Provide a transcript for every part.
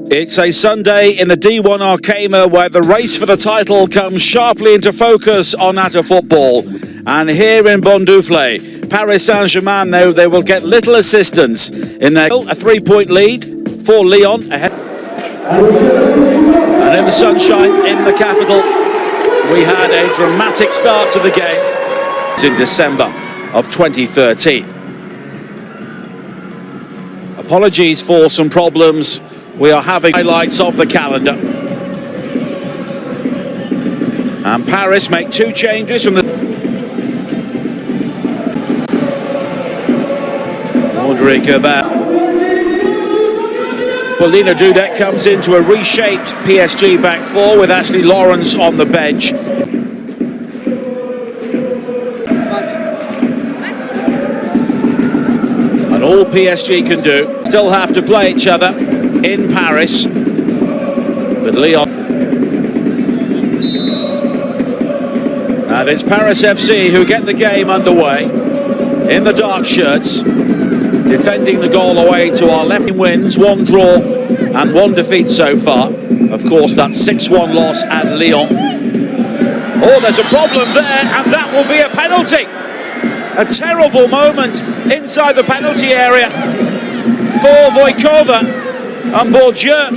It's a Sunday in the D1 Arkema where the race for the title comes sharply into focus on Nata football. And here in Bondoufle, Paris Saint-Germain, though, they will get little assistance in their a 3-point lead for Lyon ahead. And in the sunshine in the capital, we had a dramatic start to the game in December of 2013. Apologies for some problems. We are having highlights of the calendar. And Paris make two changes from the... Votíková. Paulina Dudek comes into a reshaped PSG back four with Ashley Lawrence on the bench. And all PSG can do, still have to play each other in Paris with Lyon. And it's Paris FC who get the game underway in the dark shirts, defending the goal away to our left. Wins, one draw and one defeat so far. Of course, that 6-1 loss at Lyon. Oh, there's a problem there, and that will be a penalty. A terrible moment inside the penalty area for Votíková. And Bourdieu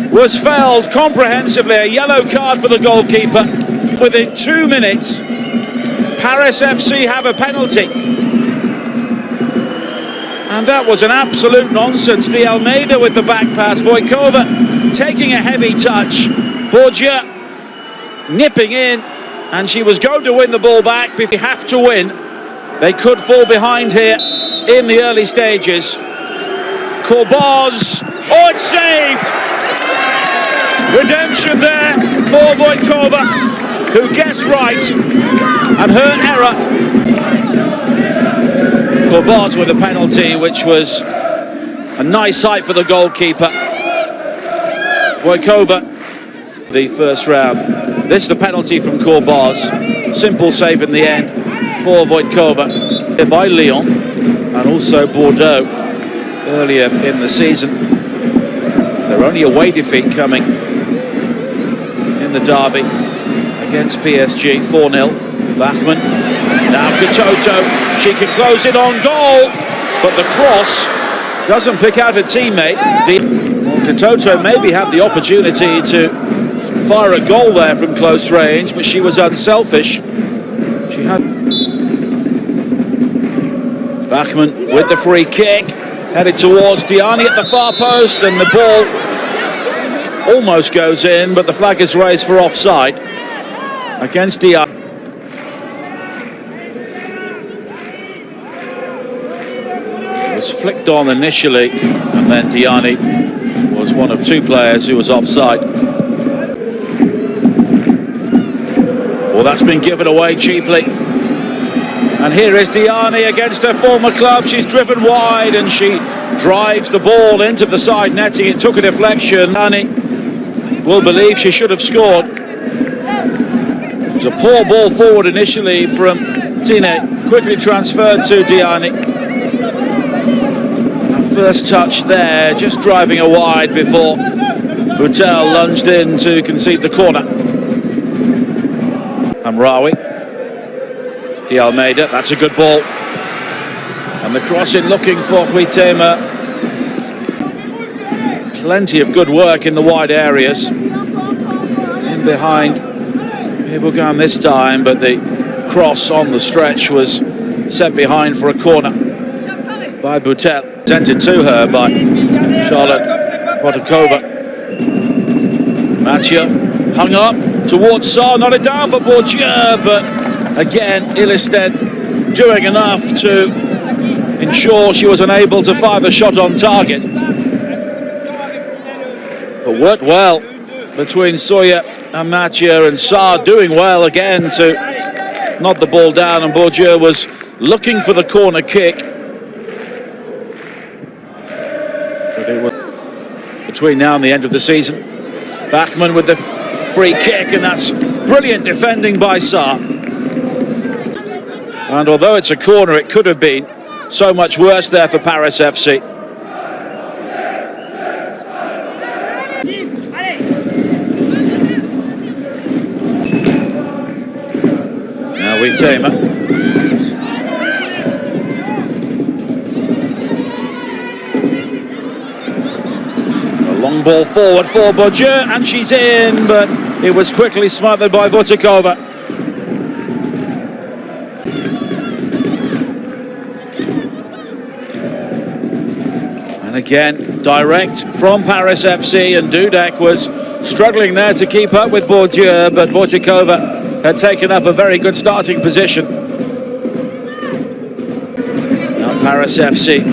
was fouled comprehensively. A yellow card for the goalkeeper. Within 2 minutes, Paris FC have a penalty. And that was an absolute nonsense. The Almeida with the back pass. Votíková taking a heavy touch. Bourdieu nipping in. And she was going to win the ball back. If they have to win, they could fall behind here in the early stages. Corboz, oh, it's saved! Redemption there for Votíková, who guessed right, and her error. Corboz with a penalty, which was a nice sight for the goalkeeper. Votíková, the first round. This is the penalty from Corboz. Simple save in the end for Votíková by Lyon and also Bordeaux. Earlier in the season, their only away defeat coming in the derby against PSG, 4-0. Bachmann, now Karchaoui, she can close it on goal, but the cross doesn't pick out a teammate. Karchaoui maybe had the opportunity to fire a goal there from close range, but she was unselfish. She had Bachmann with the free kick. Headed towards Thiney at the far post, and the ball almost goes in, but the flag is raised for offside against Thiney. It was flicked on initially, and then Thiney was one of two players who was offside. Well, that's been given away cheaply. And here is Thiney against her former club. She's driven wide and she drives the ball into the side netting. It took a deflection. Thiney will believe she should have scored. It was a poor ball forward initially from Thiney. Quickly transferred to Thiney. And first touch there, just driving her wide before Butel lunged in to concede the corner. Hamraoui. Almeida, that's a good ball. And the cross in looking for Huitema. Plenty of good work in the wide areas. In behind Aigbogun this time, but the cross on the stretch was set behind for a corner by Butel. Presented to her by Charlotte Votíková. Mateo hung up towards Soyer, not it down for Bourdieu, but again, Ilestedt doing enough to ensure she was unable to fire the shot on target. But worked well between Soyer and Mateo, and Soyer doing well again to nod the ball down, and Bourdieu was looking for the corner kick. But it was between now and the end of the season. Bachmann with the free kick, and that's brilliant defending by Soyer. And although it's a corner, it could have been so much worse there for Paris FC. Huitema. A long ball forward for Bourdieu, and she's in, but it was quickly smothered by Votíková. And again, direct from Paris FC, and Dudek was struggling there to keep up with Bourdieu, but Votíková had taken up a very good starting position. Now Paris FC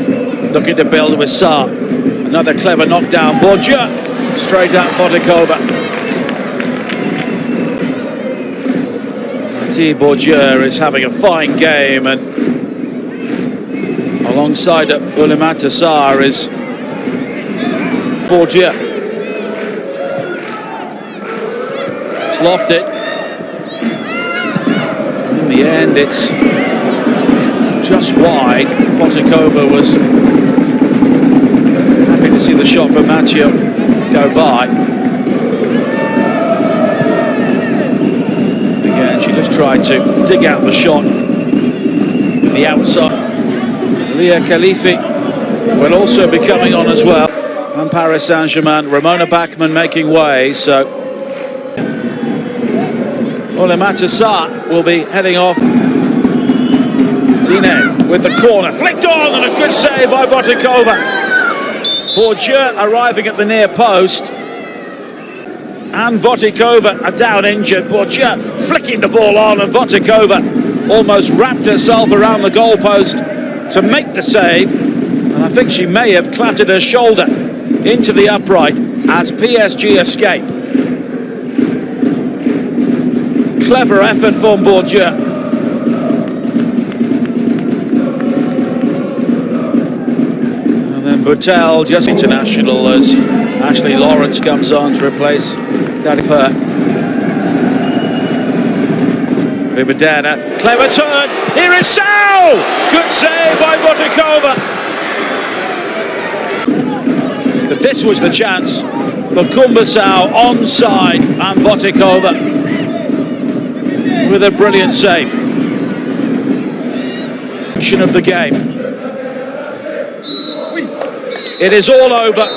looking to build with Sarr. Another clever knockdown. Bourdieu straight at Votíková. Mateo Bourdieu is having a fine game, and alongside Mateo Sarr is Bourdieu. It's lofted. In the end, it's just wide. Votíková was happy to see the shot from Mateo go by. Again, she just tried to dig out the shot with the outside. Leah Khalifi will also be coming on as well. And Paris Saint-Germain, Ramona Bachmann making way, so Mateo Sarr will be heading off. Thiney with the corner, flicked on, and a good save by Votíková. Bourdieu arriving at the near post, and Votíková are down injured. Bourdieu flicking the ball on, and Votíková almost wrapped herself around the goalpost to make the save, and I think she may have clattered her shoulder into the upright as PSG escape. Clever effort from Bourdieu. And then Butel, just international, as Ashley Lawrence comes on to replace her. Ribadana, clever turn. Here is Sao! Good save by Votíková. But this was the chance for Sao onside, and Votíková with a brilliant save. Action of the game. It is all over,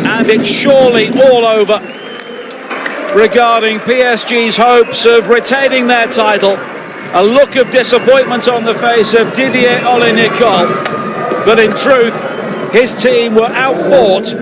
and it's surely all over regarding PSG's hopes of retaining their title. A look of disappointment on the face of Didier Ole-Nicole, but in truth, his team were outfought